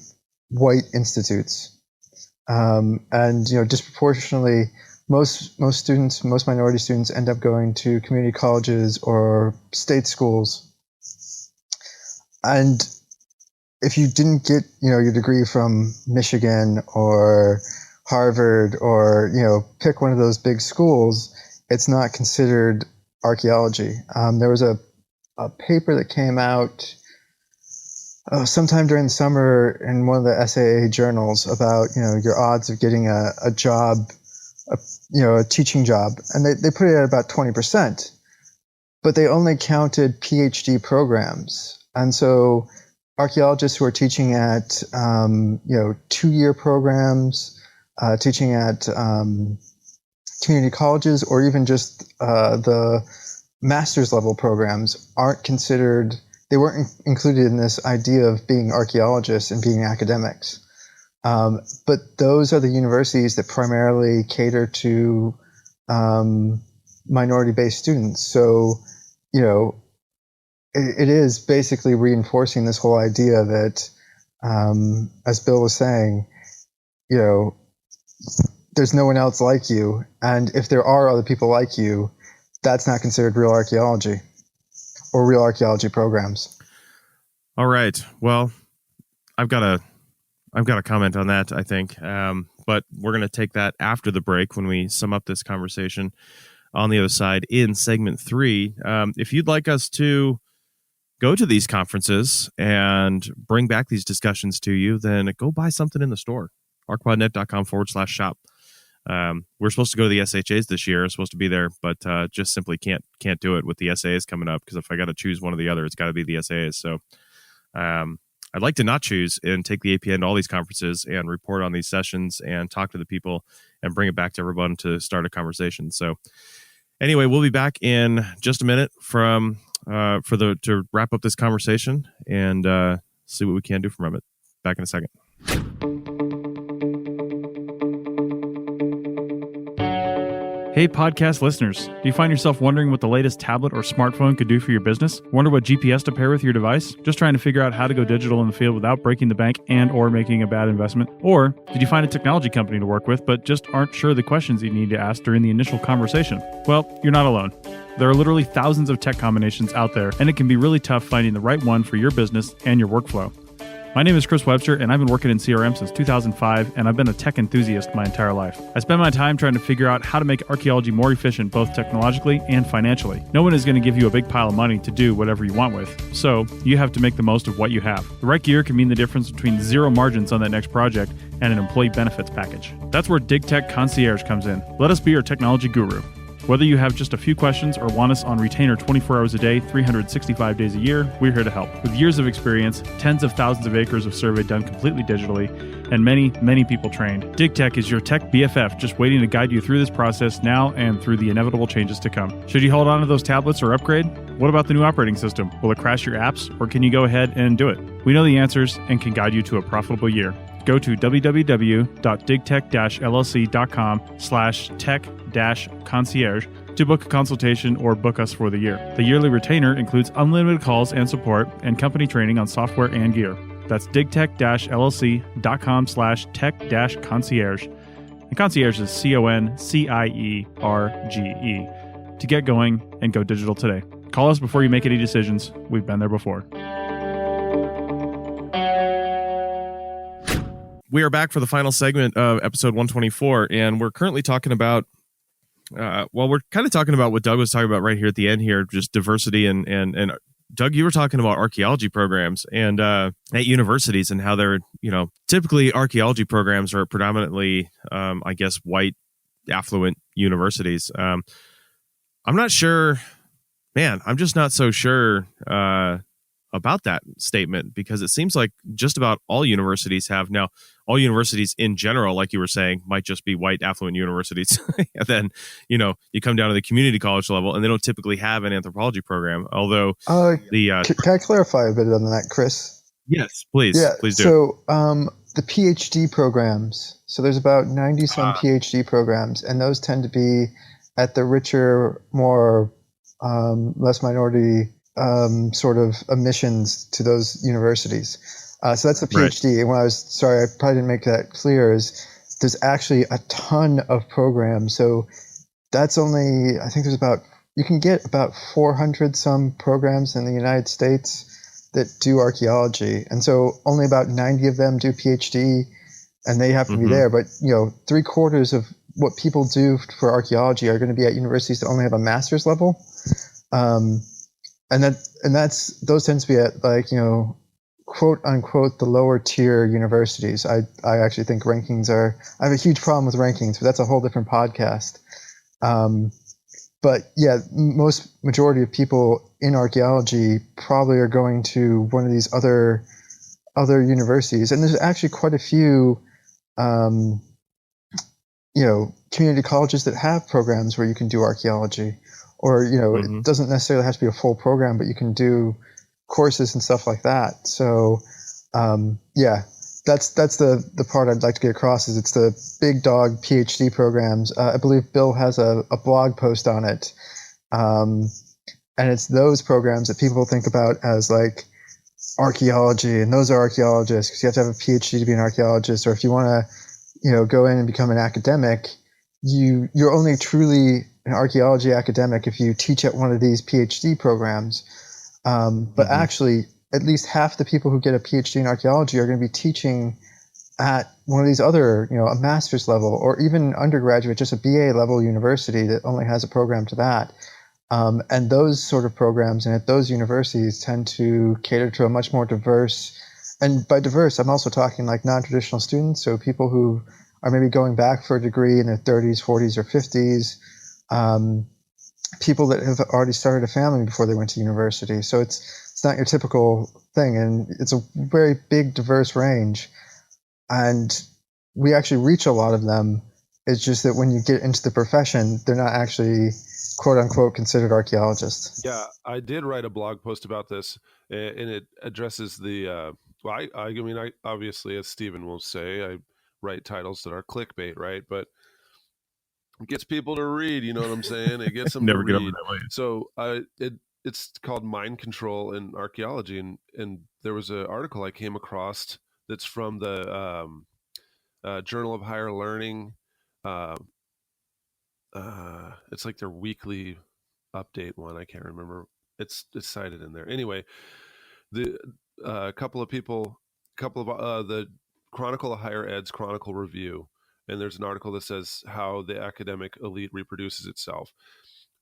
white institutes. And, disproportionately, most minority students end up going to community colleges or state schools. And if you didn't get, your degree from Michigan or Harvard or, pick one of those big schools, it's not considered archaeology. There was a paper that came out sometime during the summer in one of the SAA journals about, your odds of getting a job, a teaching job. And they put it at about 20%, but they only counted PhD programs. And so archaeologists who are teaching at, 2-year programs, teaching at community colleges, or even just the master's level programs aren't considered they weren't included in this idea of being archaeologists and being academics. But those are the universities that primarily cater to minority-based students. So, it is basically reinforcing this whole idea that, as Bill was saying, there's no one else like you. And if there are other people like you, that's not considered real archaeology or real archaeology programs. All right. Well, I've got a comment on that, I think. But we're going to take that after the break when we sum up this conversation on the other side in segment 3. If you'd like us to go to these conferences and bring back these discussions to you, then go buy something in the store. arcquadnet.com/shop. We're supposed to go to the SHAs this year. Supposed to be there, but just simply can't do it with the SAs coming up, because if I got to choose one or the other, it's got to be the SAs. So I'd like to not choose and take the APN to all these conferences and report on these sessions and talk to the people and bring it back to everyone to start a conversation. So anyway, we'll be back in just a minute to wrap up this conversation and see what we can do from it. Back in a second. Hey, podcast listeners. Do you find yourself wondering what the latest tablet or smartphone could do for your business? Wonder what GPS to pair with your device? Just trying to figure out how to go digital in the field without breaking the bank and or making a bad investment? Or did you find a technology company to work with but just aren't sure the questions you need to ask during the initial conversation? Well, you're not alone. There are literally thousands of tech combinations out there, and it can be really tough finding the right one for your business and your workflow. My name is Chris Webster, and I've been working in CRM since 2005, and I've been a tech enthusiast my entire life. I spend my time trying to figure out how to make archaeology more efficient both technologically and financially. No one is going to give you a big pile of money to do whatever you want with, so you have to make the most of what you have. The right gear can mean the difference between zero margins on that next project and an employee benefits package. That's where DigTech Concierge comes in. Let us be your technology guru. Whether you have just a few questions or want us on retainer 24 hours a day, 365 days a year, we're here to help. With years of experience, tens of thousands of acres of survey done completely digitally, and many, many people trained, DigTech is your tech BFF, just waiting to guide you through this process now and through the inevitable changes to come. Should you hold on to those tablets or upgrade? What about the new operating system? Will it crash your apps, or can you go ahead and do it? We know the answers and can guide you to a profitable year. Go to www.digtech-llc.com/tech-concierge to book a consultation or book us for the year. The yearly retainer includes unlimited calls and support and company training on software and gear. That's digtech-llc.com/tech-concierge. And concierge is CONCIERGE. To get going and go digital today. Call us before you make any decisions. We've been there before. We are back for the final segment of episode 124, and we're currently talking about, we're kind of talking about what Doug was talking about right here at the end here, just diversity and Doug, you were talking about archaeology programs and at universities and how they're, typically archaeology programs are predominantly, I guess, white, affluent universities. I'm not sure, man, I'm just not so sure about that statement, because it seems like just about all universities have now. All universities in general, like you were saying, might just be white, affluent universities. And then, you come down to the community college level, and they don't typically have an anthropology program. Although can I clarify a bit on that, Chris? Yes, please. Yeah, please do. So the PhD programs. So there's about 90 some PhD programs, and those tend to be at the richer, more less minority sort of admissions to those universities. So that's the PhD. Right. And I probably didn't make that clear, is there's actually a ton of programs. So that's only, I think you can get about 400 some programs in the United States that do archaeology. And so only about 90 of them do PhD, and they have to be there. But, 3/4 of what people do for archaeology are going to be at universities that only have a master's level. And those tend to be at quote unquote the lower tier universities. I actually think I have a huge problem with rankings, but that's a whole different podcast. But yeah, majority of people in archaeology probably are going to one of these other universities. And there's actually quite a few, community colleges that have programs where you can do archaeology, or, it doesn't necessarily have to be a full program, but you can do courses and stuff like that. So yeah, that's the part I'd like to get across, is it's the big dog PhD programs. I believe Bill has a blog post on it. And it's those programs that people think about as like archaeology, and those are archaeologists, because you have to have a PhD to be an archaeologist. Or if you want to, go in and become an academic, you're only truly an archaeology academic if you teach at one of these PhD programs. But actually, at least half the people who get a PhD in archaeology are going to be teaching at one of these other, a master's level, or even undergraduate, just a BA level university that only has a program to that. And those sort of programs and at those universities tend to cater to a much more diverse, and by diverse, I'm also talking like non-traditional students, so people who are maybe going back for a degree in their 30s, 40s, or 50s, people that have already started a family before they went to university. So it's not your typical thing, and it's a very big, diverse range. And we actually reach a lot of them. It's just that when you get into the profession, they're not actually quote unquote considered archaeologists. Yeah, I did write a blog post about this, and it addresses the. Well, I mean, I obviously, as Stephen will say, I write titles that are clickbait, right? But it gets people to read. You know what I'm saying? It gets them Never to get over read. that way. So it's called Mind Control in Archaeology, and there was an article I came across that's from the Journal of Higher Learning. It's like their weekly update one. I can't remember. It's cited in there. Anyway, the couple of the Chronicle of Higher Ed's Chronicle Review, and there's an article that says how the academic elite reproduces itself.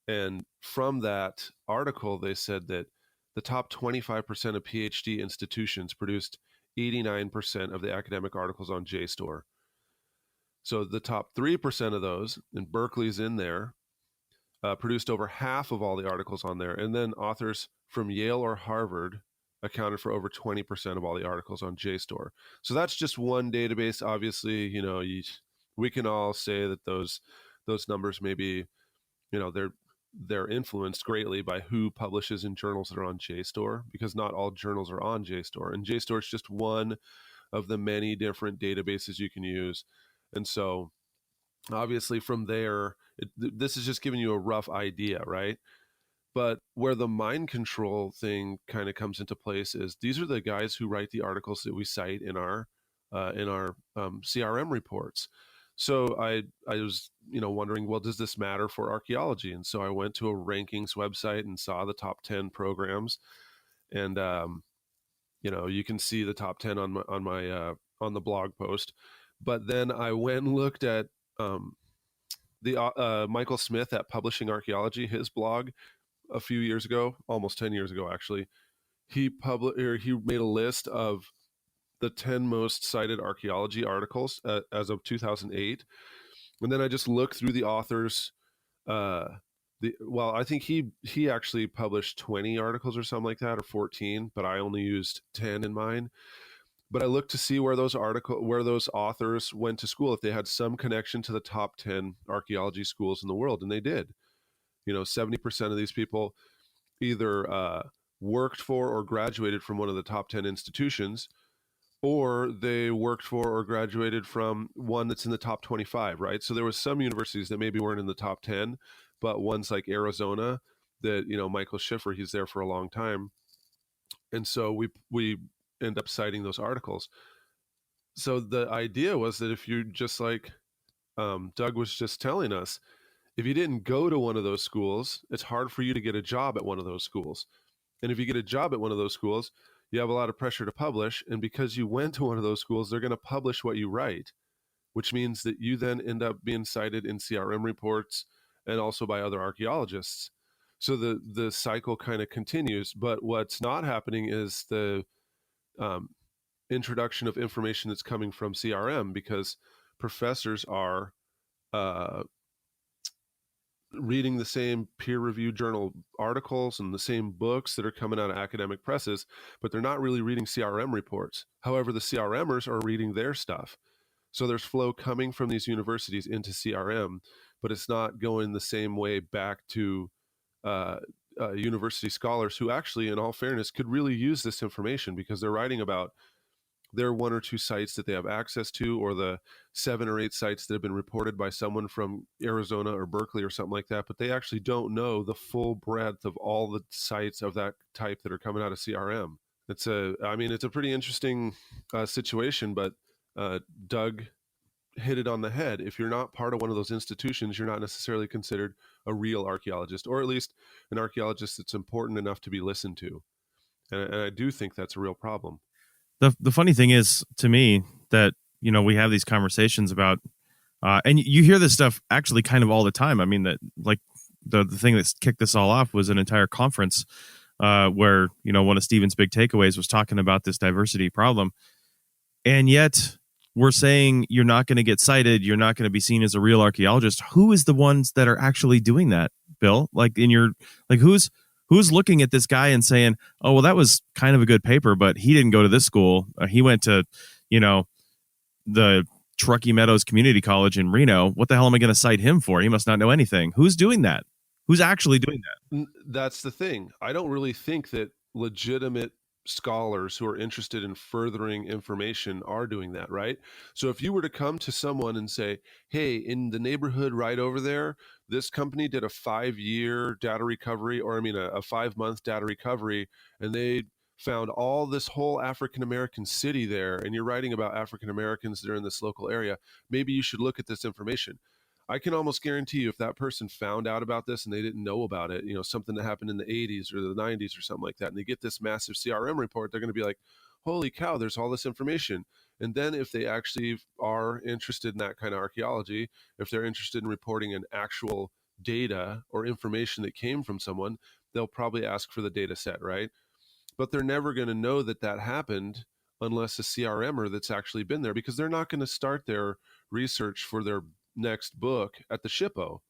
And from that article, they said that the top 25% of PhD institutions produced 89% of the academic articles on JSTOR. So the top 3% of those, and Berkeley's in there, produced over half of all the articles on there. And then authors from Yale or Harvard accounted for over 20% of all the articles on JSTOR. So that's just one database. Obviously, we can all say that those numbers maybe, they're influenced greatly by who publishes in journals that are on JSTOR, because not all journals are on JSTOR. And JSTOR is just one of the many different databases you can use. And so obviously from there, this is just giving you a rough idea, right? But where the mind control thing kind of comes into place is these are the guys who write the articles that we cite in our CRM reports. So I was wondering, well, does this matter for archaeology? And so I went to a rankings website and saw the top 10 programs, and you can see the top 10 on the blog post. But then I went and looked at the Michael Smith at Publishing Archaeology, his blog a few years ago, almost 10 years ago, actually. He made a list of the 10 most cited archaeology articles as of 2008. And then I just looked through the authors. I think he actually published 20 articles or something like that, or 14, but I only used 10 in mine. But I looked to see where those authors went to school, if they had some connection to the top 10 archaeology schools in the world, and they did. 70% of these people either worked for or graduated from one of the top 10 institutions, or they worked for or graduated from one that's in the top 25, right? So there was some universities that maybe weren't in the top 10, but ones like Arizona that, Michael Schiffer, he's there for a long time. And so we end up citing those articles. So the idea was that if you just like Doug was just telling us, if you didn't go to one of those schools, it's hard for you to get a job at one of those schools. And if you get a job at one of those schools, you have a lot of pressure to publish. And because you went to one of those schools, they're going to publish what you write, which means that you then end up being cited in CRM reports and also by other archaeologists. So the cycle kind of continues. But what's not happening is the introduction of information that's coming from CRM, because professors are reading the same peer-reviewed journal articles and the same books that are coming out of academic presses, but they're not really reading CRM reports. However, the CRMers are reading their stuff. So there's flow coming from these universities into CRM, but it's not going the same way back to university scholars who actually, in all fairness, could really use this information because they're writing about their 1 or 2 sites that they have access to, or the 7 or 8 sites that have been reported by someone from Arizona or Berkeley or something like that. But they actually don't know the full breadth of all the sites of that type that are coming out of CRM. It's a pretty interesting situation, but Doug hit it on the head. If you're not part of one of those institutions, you're not necessarily considered a real archaeologist, or at least an archaeologist that's important enough to be listened to. And I do think that's a real problem. The funny thing is, to me, that, you know, we have these conversations about, and you hear this stuff actually kind of all the time. I mean, that, like, the thing that kicked this all off was an entire conference where, you know, one of Stephen's big takeaways was talking about this diversity problem. And yet we're saying you're not going to get cited. You're not going to be seen as a real archaeologist. Who is the ones that are actually doing that, Bill? Like, who's looking at this guy and saying, oh, well, that was kind of a good paper, but he didn't go to this school. He went to, you know, the Truckee Meadows Community College in Reno. What the hell am I going to cite him for? He must not know anything. Who's doing that? Who's actually doing that? That's the thing. I don't really think that legitimate scholars who are interested in furthering information are doing that, right? So if you were to come to someone and say, hey, in the neighborhood right over there, this company did a 5-year data recovery, or a 5-month data recovery, and they found all this whole African-American city there, and you're writing about African-Americans that are in this local area, maybe you should look at this information. I can almost guarantee you if that person found out about this and they didn't know about it, you know, something that happened in the 80s or the 90s or something like that, and they get this massive CRM report, they're going to be like, holy cow, there's all this information. And then if they actually are interested in that kind of archaeology, if they're interested in reporting an actual data or information that came from someone, they'll probably ask for the data set, right? But they're never going to know that that happened unless a CRMer that's actually been there, because they're not going to start their research for their next book at the SHPO.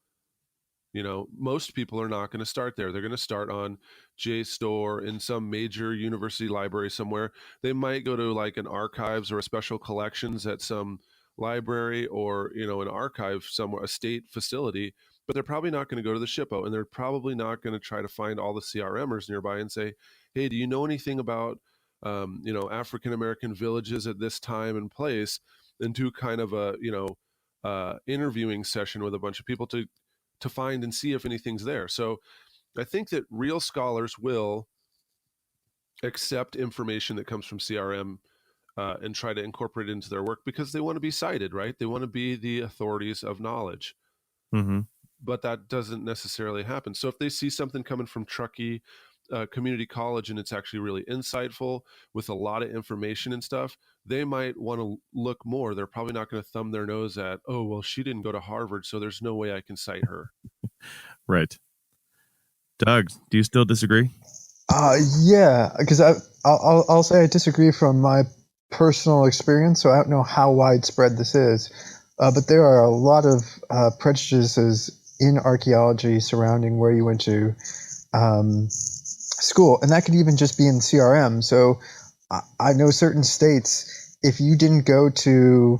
You know, most people are not going to start there. They're going to start on JSTOR in some major university library somewhere. They might go to like an archives or a special collections at some library, or, you know, an archive somewhere, a state facility, but they're probably not going to go to the SHPO, and they're probably not going to try to find all the CRMers nearby and say, hey, do you know anything about, you know, African-American villages at this time and place, and do kind of a, you know, interviewing session with a bunch of people to find and see if anything's there. So I think that real scholars will accept information that comes from CRM and try to incorporate it into their work because they want to be cited, right? They want to be the authorities of knowledge. Mm-hmm. But that doesn't necessarily happen. So if they see something coming from Truckee Community College and it's actually really insightful with a lot of information and stuff, they might want to look more. They're probably not going to thumb their nose at, oh, well, she didn't go to Harvard, so there's no way I can cite her. Right. Doug, do you still disagree? Yeah, because I'll say I disagree from my personal experience, so I don't know how widespread this is. But there are a lot of prejudices in archaeology surrounding where you went to school, and that could even just be in CRM. So I know certain states, if you didn't go to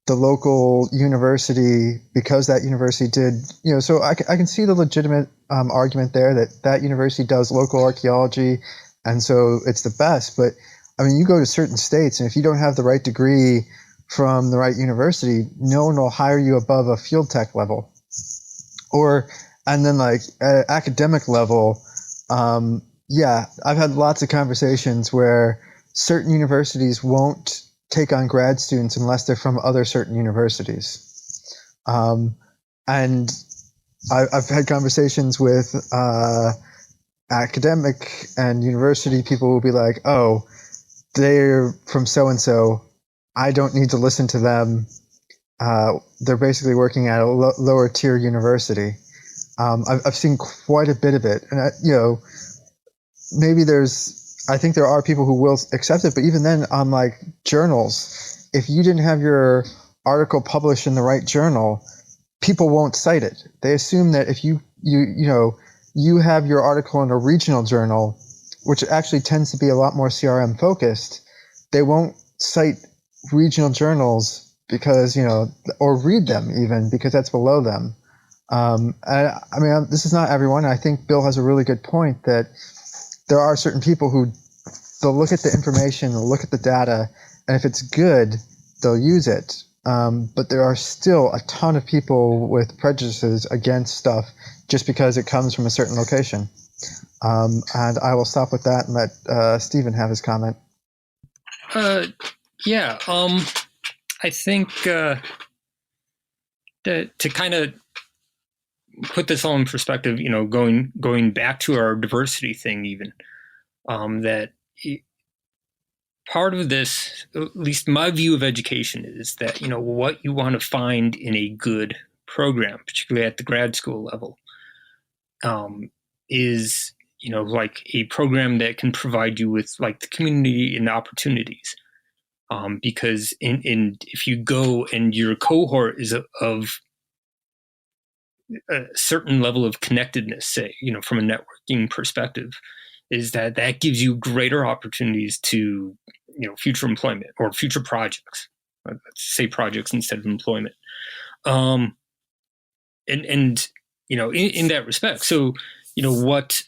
the local university because that university did, you know, so I can see the legitimate argument there that university does local archaeology, and so it's the best. But I mean, you go to certain states, and if you don't have the right degree from the right university, no one will hire you above a field tech level. And then like at academic level, yeah, I've had lots of conversations where certain universities won't take on grad students unless they're from other certain universities. And I've had conversations with academic and university people who will be like, oh, they're from so-and-so, I don't need to listen to them. They're basically working at a lower tier university. I've seen quite a bit of it, and you know, maybe I think there are people who will accept it, but even then, on like journals, if you didn't have your article published in the right journal, people won't cite it. They assume that if you have your article in a regional journal, which actually tends to be a lot more CRM focused, they won't cite regional journals because, you know, or read them even because that's below them. I mean, this is not everyone. I think Bill has a really good point that there are certain people who they'll look at the information, they'll look at the data, and if it's good, they'll use it. But there are still a ton of people with prejudices against stuff just because it comes from a certain location. And I will stop with that and let Stephen have his comment. Yeah. I think to kind of put this all in perspective, going back to our diversity thing, even that part of this, at least my view of education, is that what you want to find in a good program, particularly at the grad school level, is like a program that can provide you with like the community and opportunities. Because if you go and your cohort is of a certain level of connectedness, say, from a networking perspective, is that gives you greater opportunities to, future employment or future projects. Let's say projects instead of employment. In that respect. So, what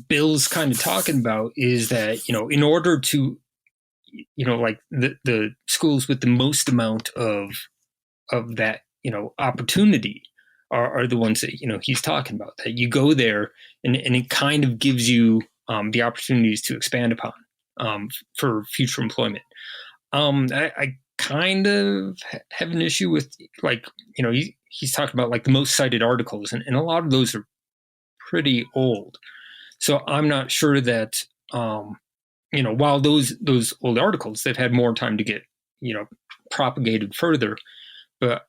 Bill's kind of talking about is that, in order to, like the schools with the most amount of that, opportunity are the ones that, he's talking about, that you go there and it kind of gives you the opportunities to expand upon for future employment. I kind of have an issue with, like, he's talking about like the most cited articles, and a lot of those are pretty old. So I'm not sure that, while those old articles, they've had more time to get, propagated further, but,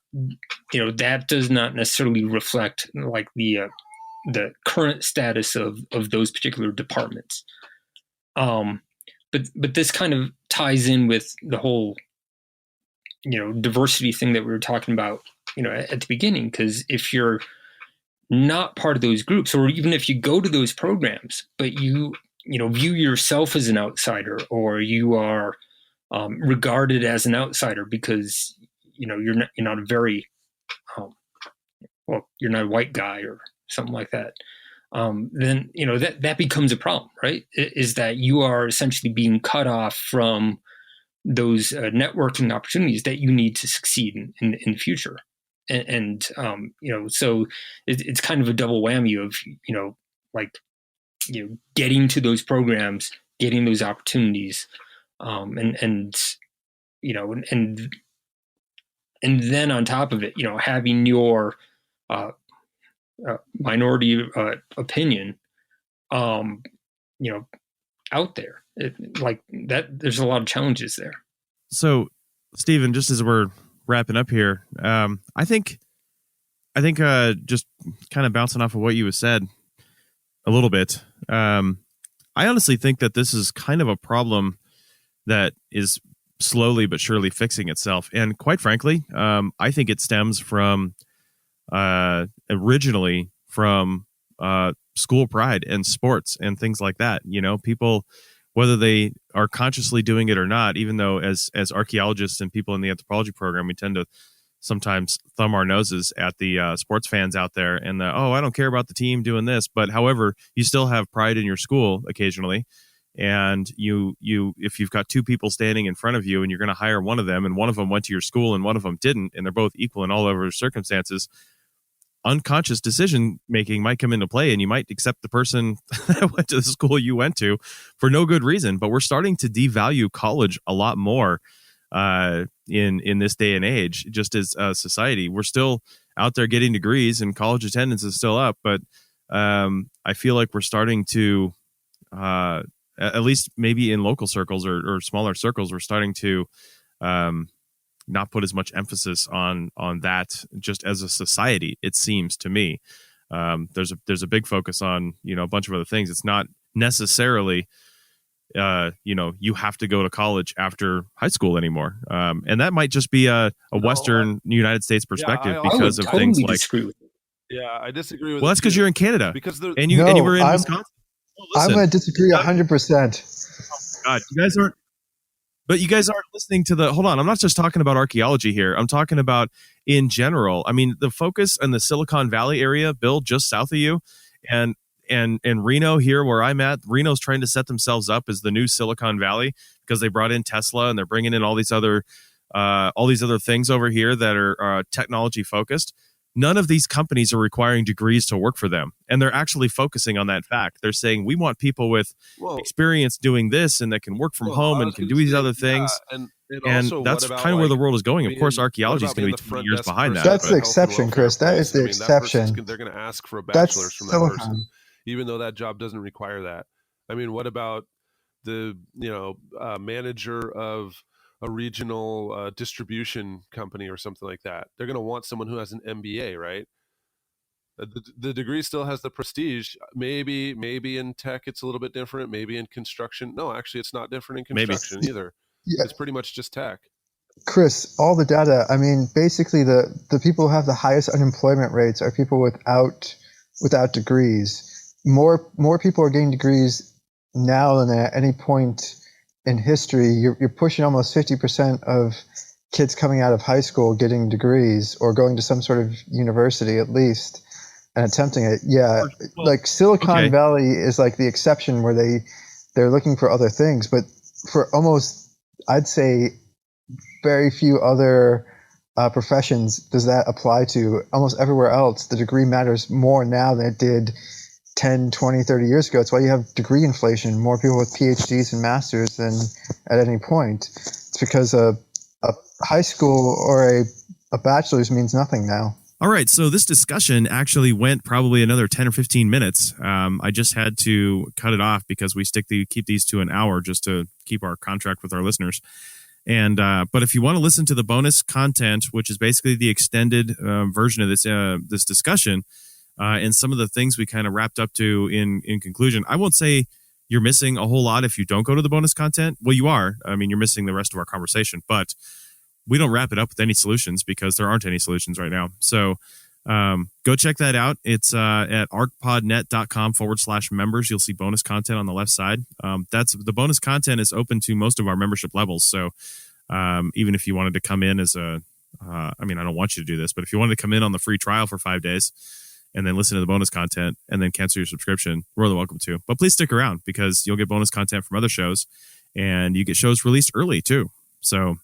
that does not necessarily reflect like the current status of those particular departments. But this kind of ties in with the whole, diversity thing that we were talking about, at the beginning, because if you're not part of those groups, or even if you go to those programs, but you view yourself as an outsider, or you are regarded as an outsider because, you're not a very, you're not a white guy or something like that, then, that becomes a problem, right? Is that you are essentially being cut off from those networking opportunities that you need to succeed in the future. And so it's kind of a double whammy of, getting to those programs, getting those opportunities, and then on top of it, having your minority opinion, out there, like that. There's a lot of challenges there. So, Stephen, just as we're wrapping up here, I think just kind of bouncing off of what you said a little bit. I honestly think that this is kind of a problem that is slowly but surely fixing itself, and quite frankly, I think it stems from originally from school pride and sports and things like that. People, whether they are consciously doing it or not, even though as archaeologists and people in the anthropology program, we tend to sometimes thumb our noses at the sports fans out there and I don't care about the team doing this. But however, you still have pride in your school occasionally. And you if you've got two people standing in front of you and you're going to hire one of them, and one of them went to your school and one of them didn't, and they're both equal in all over circumstances, unconscious decision making might come into play, and you might accept the person that went to the school you went to for no good reason. But we're starting to devalue college a lot more in this day and age, just as a society. We're still out there getting degrees and college attendance is still up, but I feel like we're starting to at least maybe in local circles or smaller circles, we're starting to not put as much emphasis on that just as a society, it seems to me. There's a big focus on, a bunch of other things. It's not necessarily, you have to go to college after high school anymore. And that might just be a Western United States perspective because of totally things like, disagree with you. Yeah, I disagree with. Well, that's because you're in Canada because and you were in Wisconsin. I'm going to disagree 100%. God, you guys aren't. But you guys aren't listening to hold on, I'm not just talking about archaeology here. I'm talking about in general. I mean, the focus in the Silicon Valley area, Bill, just south of you, and Reno here where I'm at, Reno's trying to set themselves up as the new Silicon Valley because they brought in Tesla and they're bringing in all these other things over here that are technology focused. None of these companies are requiring degrees to work for them. And they're actually focusing on that fact. They're saying, we want people with experience doing this and that can work from home and can do these other things. And also, that's kind of where the world is going. Of course, archaeology is going to be 20 years behind that. That's the exception, Chris. That is the exception. They're going to ask for a bachelor's from that person, even though that job doesn't require that. I mean, what about the manager of a regional distribution company or something like that? They're going to want someone who has an MBA, right? The degree still has the prestige. Maybe in tech it's a little bit different. Maybe in construction. No, actually, it's not different in construction either. Yeah. It's pretty much just tech. Chris, all the data. I mean, basically, the people who have the highest unemployment rates are people without degrees. More people are getting degrees now than at any point in history. You're pushing almost 50% of kids coming out of high school getting degrees or going to some sort of university at least and attempting it. Yeah, like Silicon Valley is like the exception where they're looking for other things, but for almost, I'd say, very few other professions does that apply to. Almost everywhere else, the degree matters more now than it did 10, 20, 30 years ago. It's why you have degree inflation, more people with PhDs and masters than at any point. It's because a high school or a bachelor's means nothing now. All right, so this discussion actually went probably another 10 or 15 minutes. I just had to cut it off because we keep these to an hour just to keep our contract with our listeners. And but if you want to listen to the bonus content, which is basically the extended version of this discussion, and some of the things we kind of wrapped up to in conclusion, I won't say you're missing a whole lot if you don't go to the bonus content. Well, you are. I mean, you're missing the rest of our conversation, but we don't wrap it up with any solutions because there aren't any solutions right now. So go check that out. It's at arcpodnet.com/members. You'll see bonus content on the left side. The bonus content is open to most of our membership levels. So even if you wanted to come in as I don't want you to do this, but if you wanted to come in on the free trial for 5 days and then listen to the bonus content and then cancel your subscription, we're more than welcome to. But please stick around because you'll get bonus content from other shows and you get shows released early too. So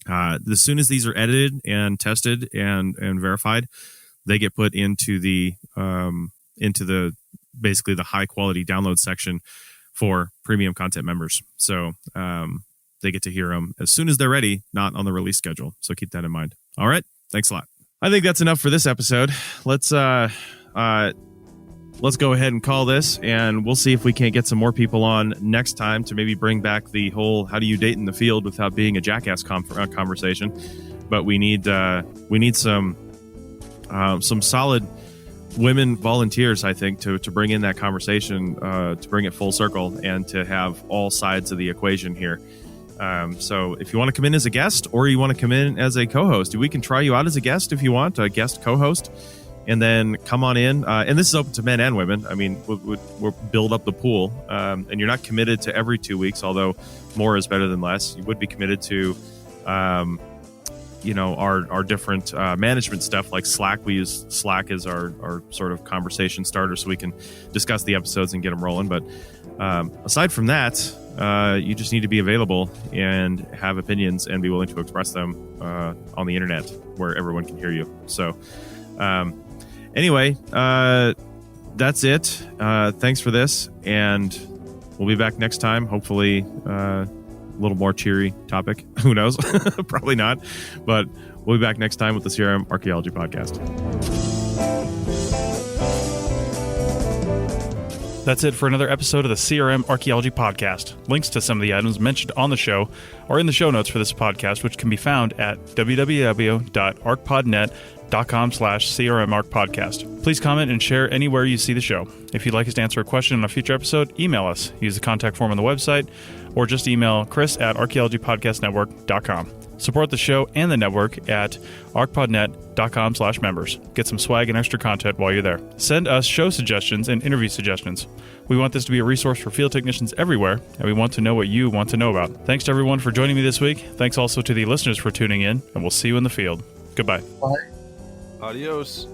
as soon as these are edited and tested and verified, they get put into the basically the high quality download section for premium content members. So they get to hear them as soon as they're ready, not on the release schedule. So keep that in mind. All right. Thanks a lot. I think that's enough for this episode. Let's go ahead and call this, and we'll see if we can't get some more people on next time to maybe bring back the whole "how do you date in the field without being a jackass" conversation. But we need some solid women volunteers, I think, to bring in that conversation, to bring it full circle, and to have all sides of the equation here. So if you want to come in as a guest or you want to come in as a co-host, we can try you out as a guest if you want, a guest co-host. And then come on in, and this is open to men and women. I mean, we'll build up the pool, and you're not committed to every 2 weeks, although more is better than less. You would be committed to, our different management stuff like Slack. We use Slack as our sort of conversation starter so we can discuss the episodes and get them rolling. But aside from that, you just need to be available and have opinions and be willing to express them on the internet where everyone can hear you. So, anyway, that's it. Thanks for this, and we'll be back next time. Hopefully, a little more cheery topic. Who knows? Probably not. But we'll be back next time with the CRM Archaeology Podcast. That's it for another episode of the CRM Archaeology Podcast. Links to some of the items mentioned on the show are in the show notes for this podcast, which can be found at www.arcpodnet.com/CRMArcPodcast. Please comment and share anywhere you see the show. If you'd like us to answer a question on a future episode, email us. Use the contact form on the website or just email Chris at archaeologypodcastnetwork.com. Support the show and the network at arcpodnet.com/members. Get some swag and extra content while you're there. Send us show suggestions and interview suggestions. We want this to be a resource for field technicians everywhere, and we want to know what you want to know about. Thanks to everyone for joining me this week. Thanks also to the listeners for tuning in, and we'll see you in the field. Goodbye. Bye. Adios.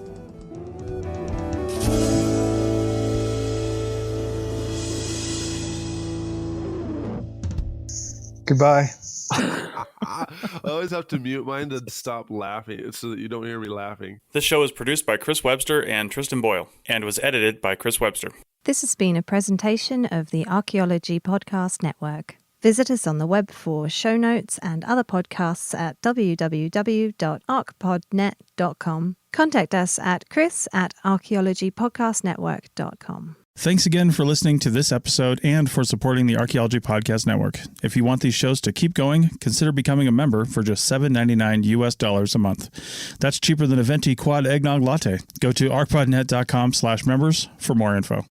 Goodbye. I always have to mute mine to stop laughing so that you don't hear me laughing. This show is produced by Chris Webster and Tristan Boyle, and was edited by Chris Webster. This has been a presentation of the Archaeology Podcast Network. Visit us on the web for show notes and other podcasts at www.arcpodnet.com. Contact us at chris@archaeologypodcastnetwork.com. Thanks again for listening to this episode and for supporting the Archaeology Podcast Network. If you want these shows to keep going, consider becoming a member for just $7.99 a month. That's cheaper than a venti quad eggnog latte. Go to arcpodnet.com/members for more info.